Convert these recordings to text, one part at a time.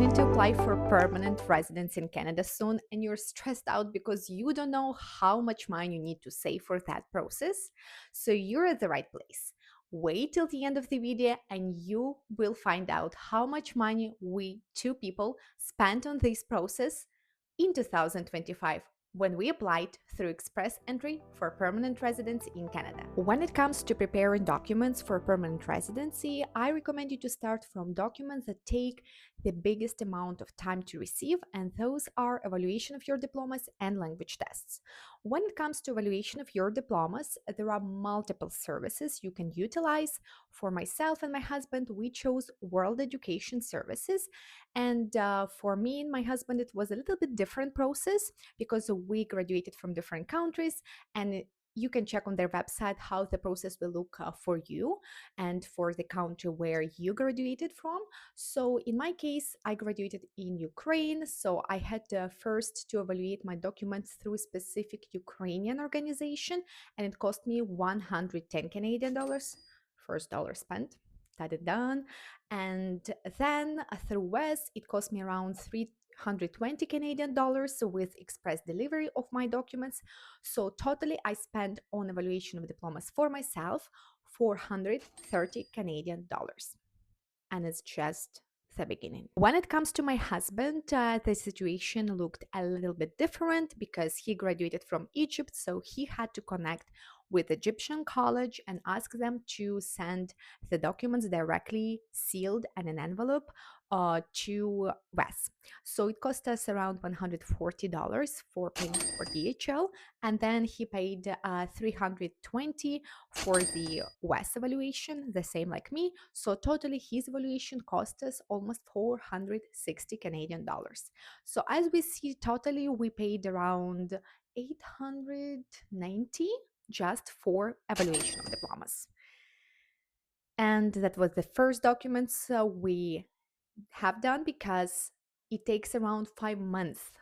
planning to apply for permanent residence in Canada soon and you're stressed out because you don't know how much money you need to save for that process, so you're at the right place. Wait till the end of the video and you will find out how much money we two people spent on this process in 2025 when we applied through express entry for permanent residence in Canada. When it comes to preparing documents for permanent residency, I recommend you to start from documents that take the biggest amount of time to receive, and those are evaluation of your diplomas and language tests. When it comes to evaluation of your diplomas, there are multiple services you can utilize. For myself and my husband, we chose World Education Services, and for me and my husband, it was a little bit different process because we graduated from different countries, and you can check on their website how the process will look for you and for the country where you graduated from. So in my case, I graduated in Ukraine, so I had first to evaluate my documents through a specific Ukrainian organization, and it cost me 110 Canadian dollars. First dollar spent, that it done. And then through West, it cost me around 320 Canadian dollars with express delivery of my documents. So totally I spent on evaluation of diplomas for myself 430 Canadian dollars. And it's just the beginning. When it comes to my husband, the situation looked a little bit different because he graduated from Egypt, so he had to connect with Egyptian college and ask them to send the documents directly sealed in an envelope to Wes. So it cost us around $140 for paying for DHL, and then he paid $320 for the Wes evaluation, the same like me. So totally his evaluation cost us almost 460 Canadian dollars. So as we see, totally we paid around 890 just for evaluation of diplomas. And that was the first documents we have done because it takes around 5 months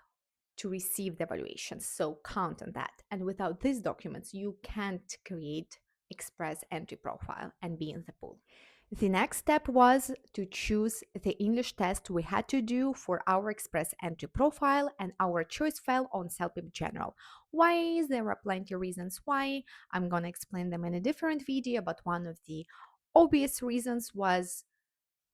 to receive the evaluation. So count on that. And without these documents, you can't create express entry profile and be in the pool. The next step was to choose the English test we had to do for our express entry profile, and our choice fell on CELPIP General. Why? There are plenty of reasons why. I'm gonna explain them in a different video, but one of the obvious reasons was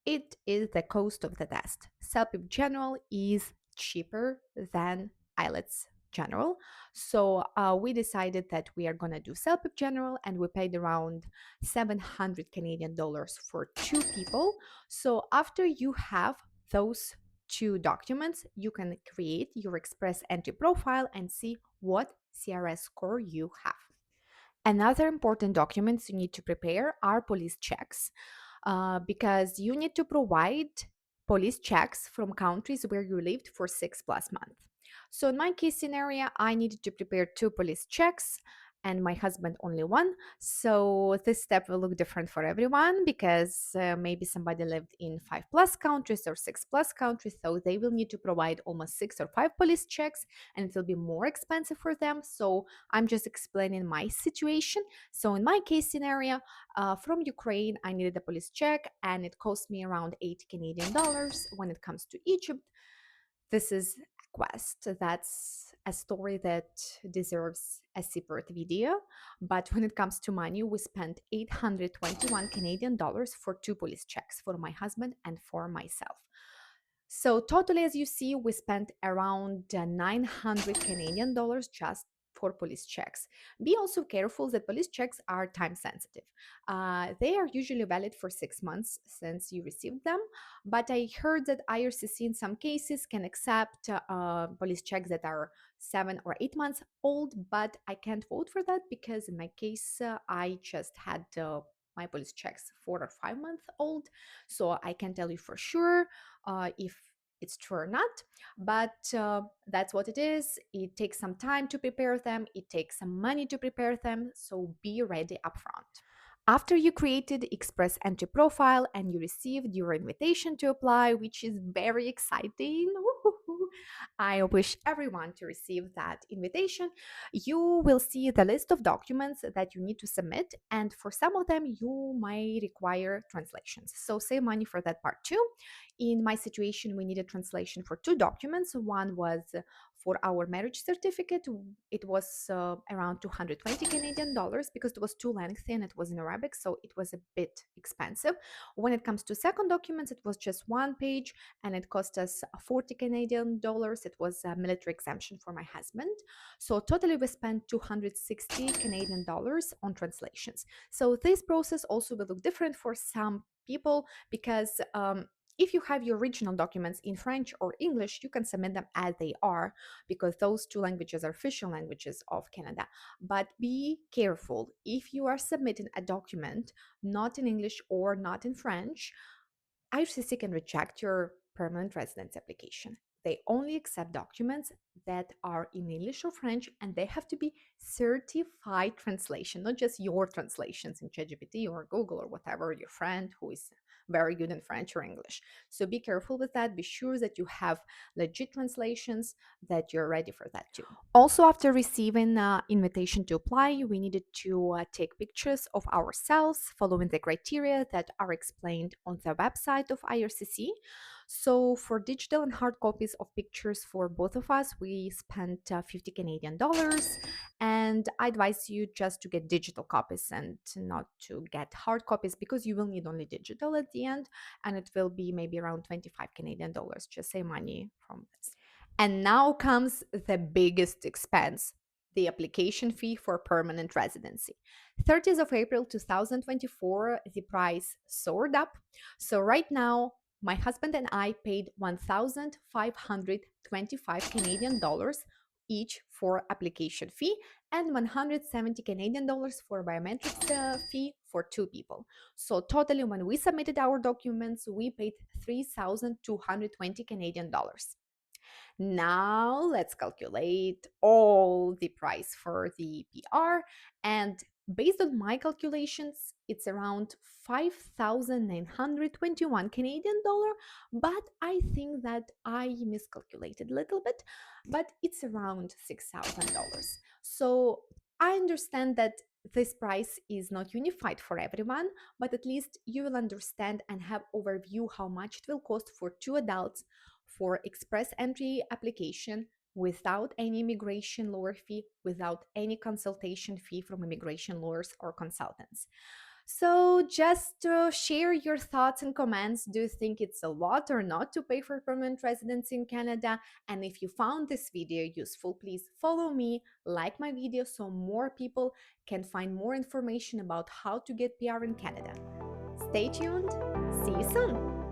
it is the cost of the test. CELPIP General is cheaper than IELTS General. So we decided that we are going to do CELPIP General, and we paid around 700 Canadian dollars for two people. So after you have those two documents, you can create your express entry profile and see what CRS score you have. Another important documents you need to prepare are police checks, because you need to provide police checks from countries where you lived for 6+ months. So in my case scenario, I needed to prepare two police checks and my husband only one. So this step will look different for everyone because maybe somebody lived in 5+ countries or 6+ countries, so they will need to provide almost 6 or 5 police checks, and it will be more expensive for them. So I'm just explaining my situation. So in my case scenario, from Ukraine, I needed a police check, and it cost me around 8 Canadian dollars. When it comes to Egypt, this is a quest. That's a story that deserves a separate video. But when it comes to money, we spent 821 Canadian dollars for two police checks for my husband and for myself. So totally, as you see, we spent around 900 Canadian dollars just for police checks. Be also careful that police checks are time sensitive. They are usually valid for 6 months since you received them, but I heard that IRCC in some cases can accept police checks that are 7 or 8 months old, but I can't vote for that because in my case, I just had my police checks 4 or 5 months old. So I can tell you for sure if it's true or not, but that's what it is. It takes some time to prepare them, it takes some money to prepare them, so be ready upfront. After you created express entry profile and you received your invitation to apply, which is very exciting, I wish everyone to receive that invitation. You will see the list of documents that you need to submit, and for some of them, you might require translations. So save money for that part too. In my situation, we needed translation for two documents. One was for our marriage certificate. It was around 220 Canadian dollars because it was too lengthy and it was in Arabic, so it was a bit expensive. When it comes to second documents, it was just one page and it cost us 40 Canadian dollars. It was a military exemption for my husband. So totally we spent 260 Canadian dollars on translations. So this process also will look different for some people because if you have your original documents in French or English, you can submit them as they are because those two languages are official languages of Canada. But be careful if you are submitting a document not in English or not in French. IRCC can reject your permanent residence application. They only accept documents that are in English or French, and they have to be certified translation, not just your translations in ChatGPT or Google or whatever, your friend who is very good in French or English. So be careful with that. Be sure that you have legit translations, that you're ready for that too. Also, after receiving invitation to apply, we needed to take pictures of ourselves following the criteria that are explained on the website of IRCC. So for digital and hard copies of pictures for both of us, we spent 50 Canadian dollars. And I advise you just to get digital copies and not to get hard copies because you will need only digital at the end, and it will be maybe around 25 Canadian dollars. Just save money from this. And now comes the biggest expense, the application fee for permanent residency. 30th of April 2024, the price soared up. So right now, my husband and I paid 1,525 Canadian dollars each for application fee and 170 Canadian dollars for biometrics fee for two people. So totally when we submitted our documents, we paid 3,220 Canadian dollars. Now let's calculate all the price for the PR, and based on my calculations, it's around 5,921 Canadian dollar, but I think that I miscalculated a little bit, but it's around $6,000. So I understand that this price is not unified for everyone, but at least you will understand and have overview how much it will cost for two adults for express entry application without any immigration lawyer fee, without any consultation fee from immigration lawyers or consultants. So just share your thoughts and comments. Do you think it's a lot or not to pay for permanent residency in Canada? And if you found this video useful, please follow me, like my video so more people can find more information about how to get PR in Canada. Stay tuned. See you soon.